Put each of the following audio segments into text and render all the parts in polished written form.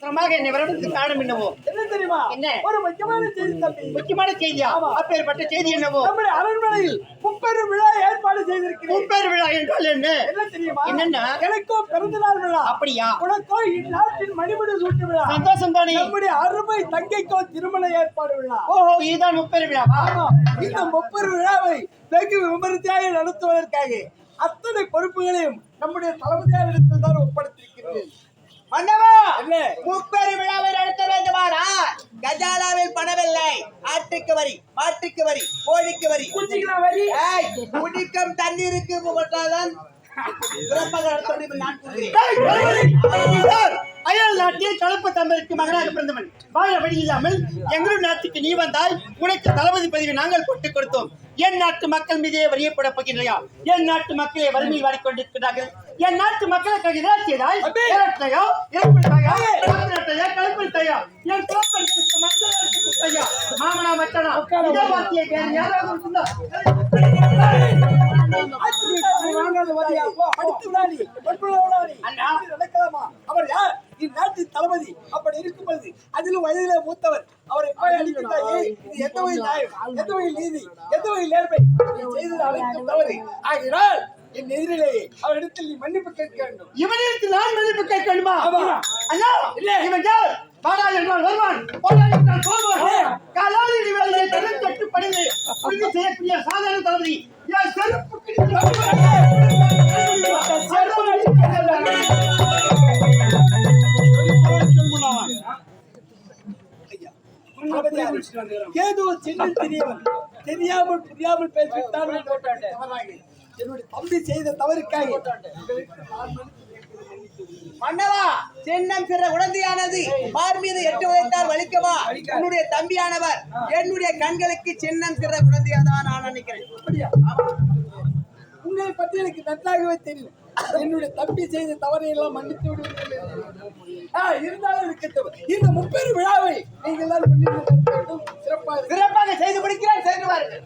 அவசரமாக என்னை வரவேற்று காரணம் என்னவோ? என்ன தெரியுமா? என்ன? ஒரு முக்கியமான செய்தி தம்பி. முக்கியமான செய்தியா? அப்பேற்பட்ட செய்தி என்னவோ? நம்முடைய அரண்மனையில் முப்பெரும் விழா ஏற்பாடு செய்திருக்கிறேன். முப்பெரும் விழா என்றால் என்ன? என்ன தெரியுமா? என்னன்னா? எனக்கோ பிறந்தநாள் விழா. அப்படியா? உனக்கோ இந்நாட்டின் மணிமுடி சூட்டு விழா. சந்தோஷம் தானே? நம்முடைய அருமை தங்கைக்கோ திருமண ஏற்பாடு விழா. ஓஹோ, இதுதான் முப்பெரும் விழாவா? இந்த முப்பெரும் விழாவை வெகு விமரிசையாக நடத்துவதற்காக அத்தனை பொறுப்புகளையும் நம்முடைய தளபதியாரிடத்தில் தான் ஒப்படைத்திருக்கிறேன். மன்னவா, என்ன? முப்பெரும் விழாவை நடத்த வேண்டுமானா கஜானாவில் பணமில்லை. ஆட்டுக்கு வரி, மாட்டுக்கு வரி, கோழிக்கு வரி, குடிக்கும் தண்ணீருக்கு போட்டால்தான் சிறப்பாக நடத்த முடியும். நான் கூறுகிறேன். அயல் நாட்டில் கலப்பு தமிழுக்கு மகனாக பிறந்தவன் வாழ வழி இல்லாமல் எங்களுடைய நாட்டுக்கு நீ வந்தால் உனக்கு தளபதி பதவி நாங்கள் போட்டுக் கொடுத்தோம். என் நாட்டு மக்கள் மீதே வரியப்பட போகின்றையா? என் நாட்டு மக்களை வறுமையில் வாடிக்கொண்டிருக்கிறார்கள். என் நாட்டு மக்களுக்கு எதிராச்சியதால் என் குலப்பெண்களுக்கு மக்களுக்கு மாமனா மச்சனா இதே வார்த்தையை வேறு யாராவது இருந்தா அவர் யார்? இந்நாட்டின் தளபதி. அப்படி இருக்கும் பொழுது அதிலும் வயதிலே மூத்தவர் அவரை அடிக்கிறாயே, இது எந்த வகையில் நியாயம், எந்த வகையில் நீதி, எந்த வகையில் நேர்மை? செய்தது அனைத்தும் தவறு. ஆகிறால் என் எதிரிலே அவரிடத்தில் நீ மன்னிப்பு கேட்க வேண்டும். இவனிடத்தில் நான் மன்னிப்பு கேட்க வேண்டுமா? அண்ணா, இவன் யார்? பாடா என்றால் வருவான், போடா என்றால் போவான். காலாவதி வேலையை தட்டு பணியை புரிந்து செய்யக்கூடிய சாதாரண தளபதி என் செருப்பு ஏதோ சின்ன தெரியவன் தெரியாமல் புரியாமல் பேசிவிட்டான். என்னுடைய தம்பி செய்த தவறுக்காக மன்னவா, சின்னம் சிற உடந்தையானது மார் மீது எட்டு உதைத்தால் வலிக்கவா? என்னுடைய தம்பியானவர் என்னுடைய கண்களுக்கு சின்னம் சிற உடந்தையாதான் நான் நினைக்கிறேன். உங்களை பற்றி எனக்கு நன்றாகவே தெரியும். என்னுடைய தம்பி செய்த தவறை எல்லாம் மன்னித்து விடுவீர்கள். இருந்தாலும் இருக்கட்டும், இந்த முப்பெரும் விழாவை நீங்கள் தான் சிறப்பாக செய்து முடிக்கிறார். சென்று வாருங்கள்.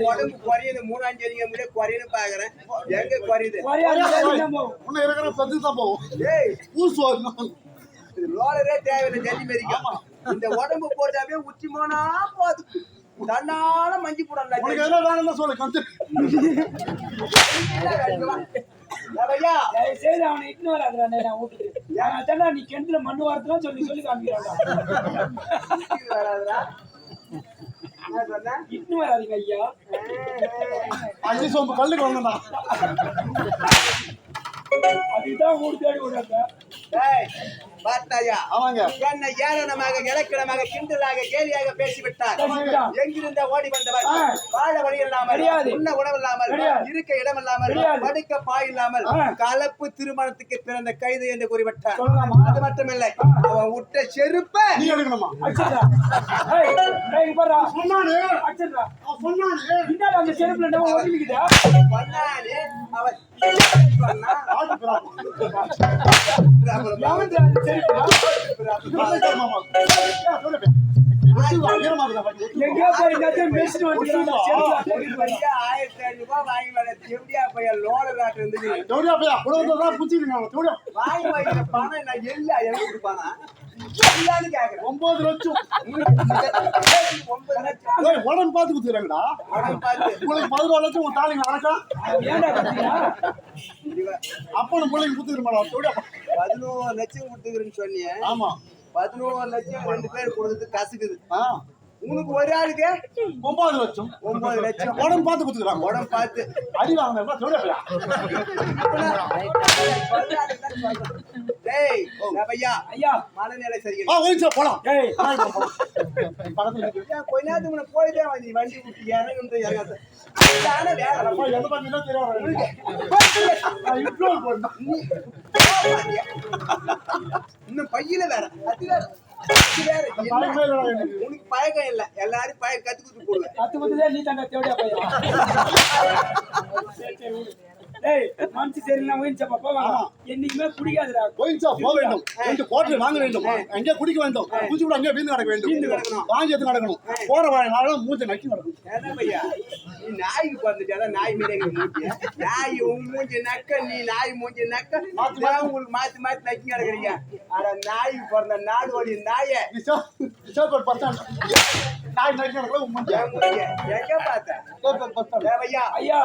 உடம்பு குறையுது, 3-5 முடிய குறையுது பாக்குறேன். எங்க குறையுது? ரோலரே தேவையில்லை, ஜல்லி மெரிக்கும். இந்த உடம்பு போட்டாவே உச்சி போனா போது தன்னால மஞ்சி போடலாம். அவனை இட்டு வராதுடா. நீ கிணத்துல மண்ணு வாரத்தான் சொல்லி சொல்லி காமிக்கிறாங்க. இட்டு வராதிங்க ஐயா. 5 சோம்பு கல்லுக்கு வந்தா அதுதான் ஊர் தேடி விடாங்க. பார்த்தாயா? ஆமாங்க. என்னை ஏளனமாக இலக்கணமாக கிண்டலாக கேலியாக பேசிவிட்டார். எங்கிருந்த ஓடி வந்தவர் வாழ வழி இல்லாமல், உண்ண உணவு இல்லாமல், இருக்க இடம் இல்லாமல், படுக்க பாய் இல்லாமல் கலப்பு திருமணத்துக்கு பிறந்த கைது என்று கூறிவிட்டார். அது மட்டுமில்லை, அவன் விட்ட செருப்ப நீ எடுக்கணுமா? $9 லட்சம் உடம்பு பார்த்து குத்துறாங்கடா. உங்களுக்கு 14 லட்சம் உன் தாலிங்க வணக்கம். அப்பனும் பிள்ளைங்க குத்துக்கிறோம். 11 லட்சம் கொடுத்துக்கிறேன்னு சொன்னீங்க. ஆமா, 11 லட்சம் 2 பேர் கொடுத்து கசுக்குது. உனக்கு ஒரு ஆளுக்கு 9 லட்சம். 9 லட்சம் உடம்பு பார்த்து குத்துக்கிறாங்க. உடம்பு பார்த்து அடி வாங்கினா சொல்லுங்க. மனநிலை சரியில்லை. போலாம். கொஞ்ச நேரத்துக்கு போயிட்டே வண்டி விட்டு இறங்குன்ற இன்னும் பையில வேற பழக்கமே இல்லடா எனக்கு. உனக்கு பழக்கம் இல்ல, எல்லாரும் கத்து குத்து போடுவேன். கத்து குத்துதே நீ தாண்டா தேவடியா பையன். சரி சரி விடு. டேய் மனசு சரியில்லை ஒயின்சாப்பா போவாங்க. என்னைக்குமே குடிக்காதுடா. ஒயின்ஸா போக வேண்டும், ரெண்டு கோட்டை வாங்க வேண்டும், அங்கே குடிக்க வேண்டும், குடிச்சு கூட அங்கே வீந்து நடக்க வேண்டும், வாங்கி எடுத்து நடக்கணும், போற நாளும் மூஞ்ச நக்கி நடக்கணும். என்ன பையா, நீ நாய்க்கு பிறந்துட்டா நாய் மீறி மூஞ்சி, நாய் உன் மூஞ்சி நக்க, நீ நாய் மூஞ்சி நக்க, உங்களுக்கு மாத்தி மாத்தி நக்கி நடக்கிறீங்க. ஆனா நாய்க்கு பிறந்த நாடு வழி நாய விசாகப்பட் பஸ் ஸ்டாண்ட் நாய் நக்கி நடக்கல மூஞ்ச எங்க பார்த்த பஸ் ஸ்டாண்ட். ஐயா ஐயா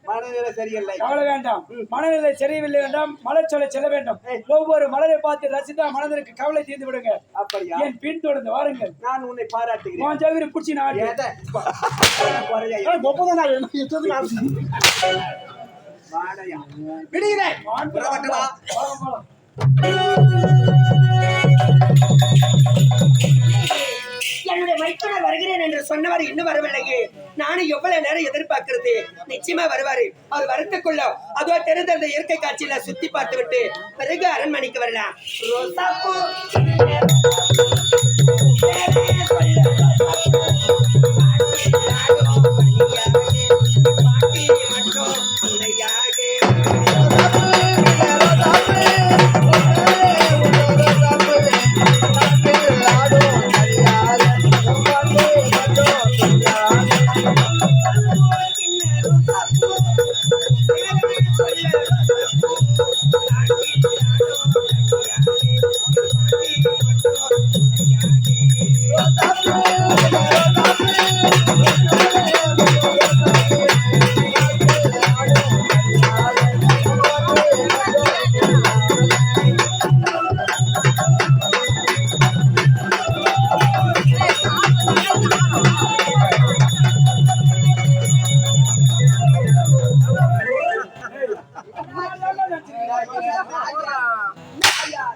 மனநிலை சரியில்லை. கவலை வேண்டாம், மனநிலை சரியில்லை வேண்டாம், மலர் சொல்ல செல்ல வேண்டும். ஒவ்வொரு மலரை பார்த்து ரசித்தா மனதிற்கு கவலை தீர்ந்து விடுங்க. அப்படியா? என் பின் தொடர்ந்து வாருங்கள். நான் உன்னை பாராட்டுகிறேன். உன் ஜாகிரி புடிச்சு நான் எதை? ஒப்பதான் நான் என்ன எத்ததுக்கு ஆரம்பிச்சு வாடையா விடுகிறேன். வரவட்டுமா? என்னுடைய மைத்துனர் வருகிறேன் என்று சொன்னவர் இன்னும் வரவில்லையே. நானும் எவ்வளவு நேரம் எதிர்பார்க்கிறது. நிச்சயமா வருவாரு. அவர் வரத்துக்குள்ள அதோ தெரிந்த அந்த இயற்கை காட்சியில சுத்தி பார்த்து விட்டு பிறகு அரண்மனைக்கு வரலாம். ரோசாப்பூ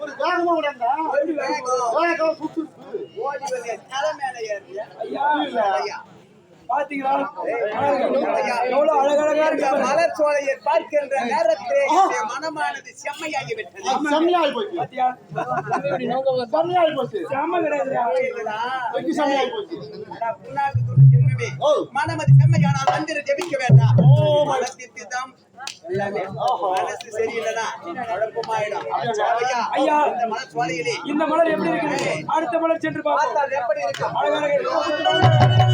ஒரு வேகமா விடாண்டா வேகம் சுத்து ஓடி வந்து தலை மேல ஏறிய. ஐயா பாத்தீங்களா எவ்வளவு அழகழகா இந்த இருக்கு. மலர் சோலையை பார்க்கின்ற நேரத்திலே என்னுடைய மனமானது செம்மையாகி விட்டது. செம்மையாகி போச்சு, பாத்தியா செம்மையாகி போச்சு, செம்ம கிடையாதுடா. வெட்டி செம்மையாகி போச்சு. நான் புண்ணாக்கு துண்டு ஜென்மமே. ஓ. மனமது செம்மையானால் மந்திர ஜெபிக்க வேண்டாம். மனத்திற்குதான் எல்லாமே. மனசு சரியில்லைனா குழப்பமாயிடும். ஐயா, ஐயா. இந்த மலர் சோலையிலே இந்த மலர் எப்படி இருக்குது? அடுத்த மலர் சென்று பார்ப்போம். பார்த்தால் எப்படி இருக்கும்? அழகாக இருக்கு.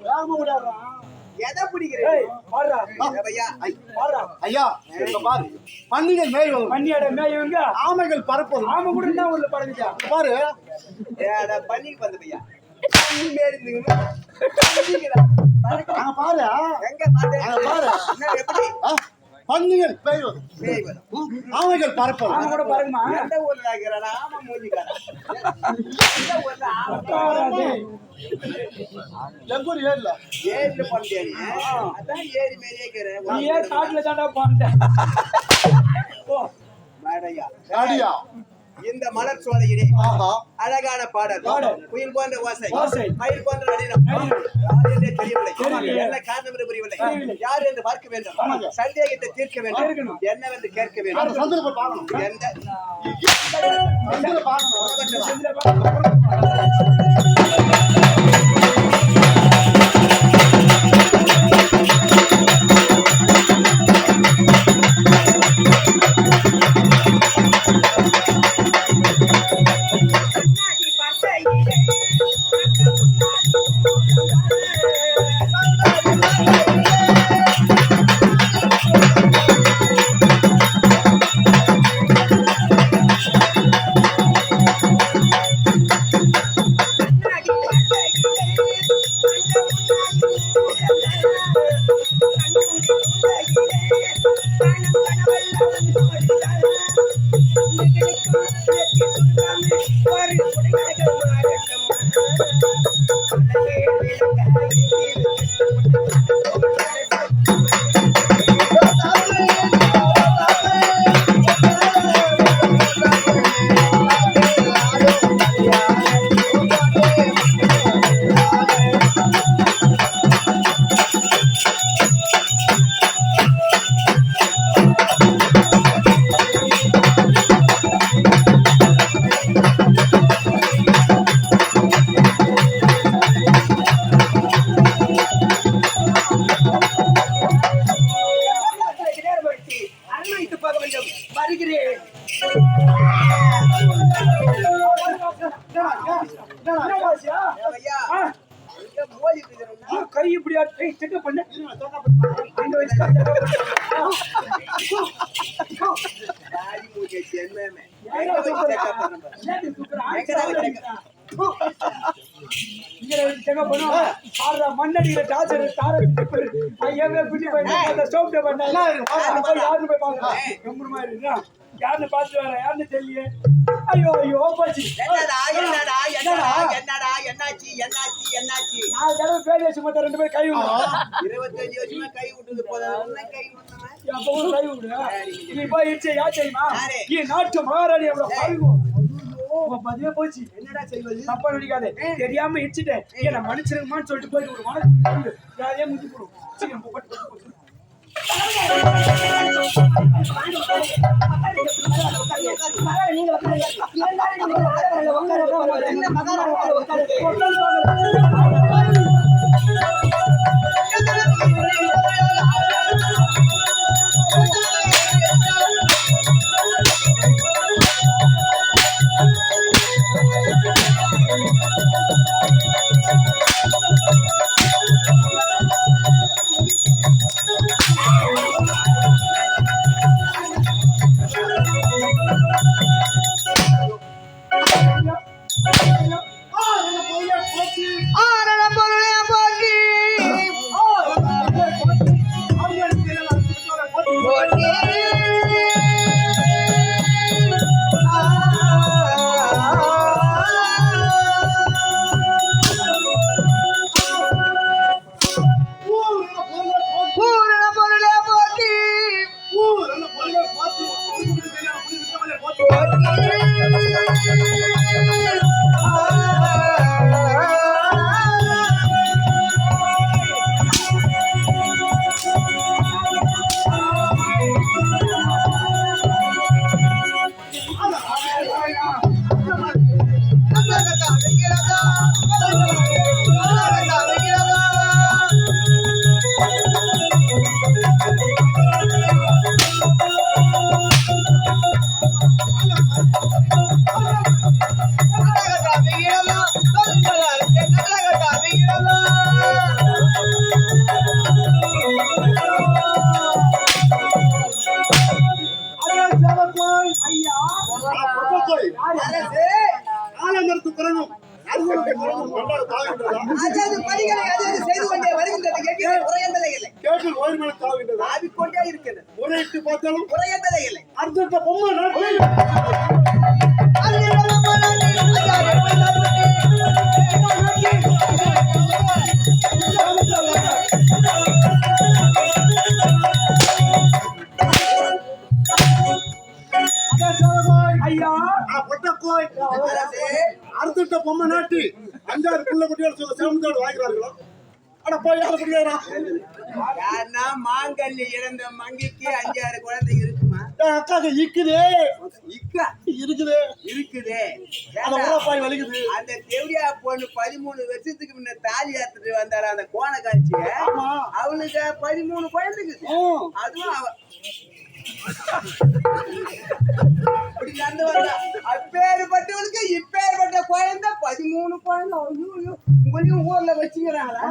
வேகமா விடாடுறா. எதை பிடிக்கிறேன்? ஏய் பாடுறா. ஐயா, பாடுறா. ஐயா இங்க பாரு, பன்னிகள் மேய் வரும், மண்ணியோட மேயவங்க ஆமைகள் பறப்பது ஆம கூட என்ன ஊர்ல பறந்துச்சா? பாரு. ஏடா பண்ணிக்கு வந்து பையா. பண்ணி மேரி இருந்தீங்கன்னா பண்ணிக்கிறா. அங்க பாரு, எங்க பாத்து? அங்க பாரு. என்ன எப்படி? பன்னிகள் மேய் வரும், பேய் வரும். ஆமைகள் பறப்பது. ஆம கூட பறக்குமா? எந்த ஊர்ல இருக்கிறானா? ஆமா மூஞ்சிக்காரன். எந்த ஊர்ல ஆமா? பாடாதே. எங்கூர் ஏர்ல ஏரியில போண்டியா நீ? அதான் ஏரி மேரியே இருக்கிறேன். நீ ஏன் காட்டுல தாண்டா போன? ஓ மேடையா. அடியா. இந்த மலர் சோலையிலே ஆஹா, அழகான பாடல், குயில் போன்ற ஓசை, ஓசை, மயில் போன்ற நடனம், யார் என்றே தெரியவில்லை, தெரியவில்லை. என்ன காரணம் என்று புரியவில்லை, தெரியவில்லை. யார் என்று பார்க்க வேண்டும், சந்தேகத்தை தீர்க்க வேண்டும், தீர்க்கணும். என்னவென்று கேட்க அந்த வேண்டும். சந்தில போய் பார்க்கணும், எந்த சந்தில பார்க்கணும். செந்தில பாரு. வருகிறேன். ஐயா, இங்க மோதி இருக்கிறோம். கை இப்படியா செக் பண்ண தாடி மூஞ்சி ஜென்மமே. எங்க வச்சு check up பண்ண போறேன்? எங்கடா வச்சு check up? மண்ணடிக்கிற டார்ச்சர் தார ஐயாவே பிடி போய் ஸ்டோப் பண்ண யாரு போய் பாக்குறேன் யாருன்னு பார்த்து வர யாருன்னு தெரியல. ஐயோ ஐயோ போச்சு. என்னடா என்னடா என்னடா என்னடா என்னாச்சு என்னாச்சு என்னாச்சு? 4 தடவை பேர் வச்சு மொத்தம் 2 பேர் கை விடுவோம். 25 வருஷமா கை விட்டது போதும். கை விட்டவன் அப்பவும் கை விடுங்க. நீ போய் இடிச்சு யார் தெரியுமா? யாரு? நாட்டு மகாராணி அவ்வளவு பாருங்க. பதிவே போச்சு. என்னடா செய்வது? தப்பா நினைக்காதே. தெரியாம இடிச்சுட்டேன். என்ன மனுஷனுக்குமான்னு சொல்லிட்டு போயிட்டு ஒரு வாழை யாரையே முடி போடும். சீக்கிரம் போட்டு நீங்க செய்து கொண்டே வருகின்றது. குறையந்ததை இல்லை. ஆவிக்கொண்டே இருக்கிறது. குறையந்ததை இல்லை. அடுத்த பொம்மை அடுத்த பொம்மை நாட்டி 5-6 புள்ள குட்டியோட சிரமத்தோடு வாங்கிறார்களோ ஆனா போய் முடியாதா? யாருன்னா மாங்கல்ய இழந்த மங்கிக்கு 5-6 குழந்தை இருக்குமா? அக்காக்கு இருக்குது இக்கா இருக்குது இருக்குதே. அந்த ஊரப்பாய் வலிக்குது. அந்த தேவடியா பொண்ணு 13 வருஷத்துக்கு முன்ன தாலி ஏத்துட்டு வந்தாரு அந்த கோண காட்சி. அவளுக்கு 13 குழந்தைக்கு. அதுவும் அவ இப்படி நடந்து வந்தா. அப்பேற்பட்டவளுக்கு இப்பேற்பட்ட குழந்தை 13 குழந்தை. உங்களையும் ஊர்ல வச்சுக்கிறாங்களா?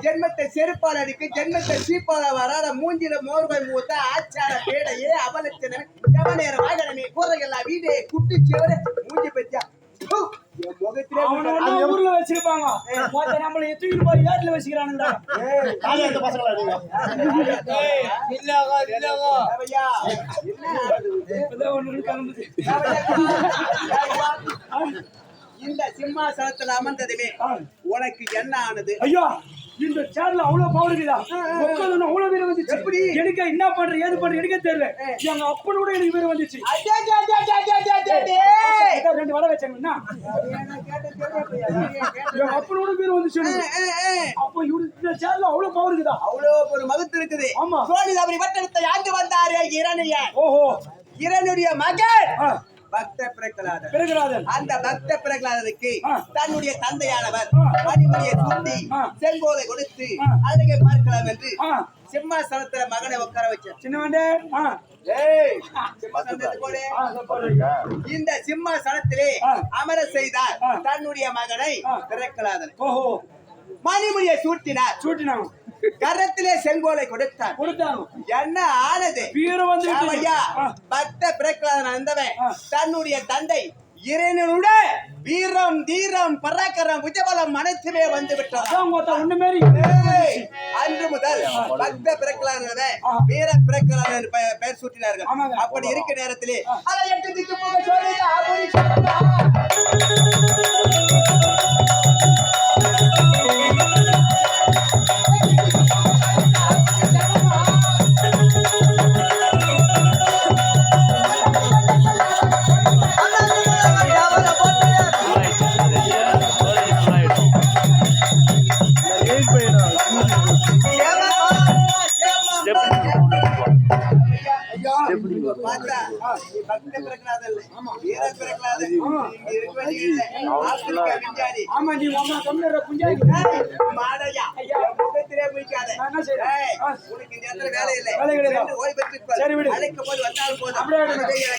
ஜென்மத்தை செருப்பால் அடிக்க ஜென்மத்தை சீப்பால வராத மூஞ்சில மோர்பாய் மூத்த ஆச்சார பேடையே அவலட்சணமே ஜவநேர வாகனமே கூரையெல்லாம் வீடு குட்டி சேவர மூஞ்சி பெற்றா ஊர்ல வச்சிருப்பாங்க. நம்மள எத்தனை போய் ஏட்ல வச்சுக்கிறானுங்க. இந்த சிம்மாசனத்துல அமர்ந்ததுமே உனக்கு என்ன ஆனது? ஐயா இந்த சேர்ல அவ்வளவு பவர் இருக்குதா? உட்கார்ந்து அவ்வளவு பேர் வந்துச்சு. எப்படி எனக்கு என்ன பண்ற ஏது பண்ற எனக்கே தெரியல. எங்க அப்பனோட எனக்கு பேர் வந்துச்சு. 2 வடை வச்சாங்கன்னா எங்க அப்பனோட பேர் வந்துச்சு. அப்ப இந்த சேர்ல அவ்வளவு பவர் இருக்குதா? அவ்வளவு ஒரு மகத்து இருக்குது. ஆமா. சோழிதாபுரி வட்டத்தை ஆண்டு வந்தாரே இரணியன். ஓஹோ இரனுடைய மகன் பக்த பிரகலாதன். பிறகுராதன் அந்த பக்த பிரகலாதனுக்கு ஆ. தன்னுடைய தந்தையானவர் ஆ. மணிமணியை சுட்டி ஆ. செங்கோலை கொடுத்து ஆ. அழகை பார்க்கலாம் என்று ஆ சிம்மாசனத்துல மகனை உட்கார வச்சார். சின்னவண்டே ஏய், சிம்மாசனத்துக்கு போடு. இந்த சிம்மாசனத்திலே ஆ. அமர செய்தார் ஆ. தன்னுடைய மகனை ஆ. பிரகலாதன். ஓஹோ மணிமணியை சூட்டினார். சூட்டினாங்க கரத்திலே செங்கோலை கொடுத்தார். கொடுத்தாங்க என்ன ஆனது? வீரம் வந்து ராமையா, ஆ. பக்த பிரகலாதன் அந்தவன் ஆ. தன்னுடைய தந்தை இறைவனோட வீரம் தீரம் பராக்கிரம் உஜபலம் அனைத்துமே வந்து விட்டார். அதான் மொத்த ஒண்ணு மாரி ஏய், அன்று முதல் பக்த பிரகலாதன் ஆ. வீர பிரகலாதன் என்று பெயர் சூட்டினார்கள். ஆமாங்க. அப்படி இருக்க நேரத்திலே ஆ. அதை எட்டு திக்கு போக சொல்லிட்டு அப்படி சொன்னார். பார்த்தா, நீ பக்த பிரகலாதன் இல்லை. வீர பிரகலாதன். இங்க இருக்க வேண்டியதில்லை. ஆப்பிரிக்கா விஞ்ஞானி. ஆமா நீ மாமா கம்மியற புஞ்சாதி ஏய், மாடையா, என் முகத்திலே முழிக்காத. நான் என்ன செய்றேன்? ஏய், உனக்கு இந்த இடத்துல வேலை இல்லை. வேலை கிடையாது. சென்று ஓய்வு பெற்றுக்கொள். சரி, விடு. அழைக்கும் போது வந்தாலும் போதும். அப்படியே விடு. அதுவே எனக்கு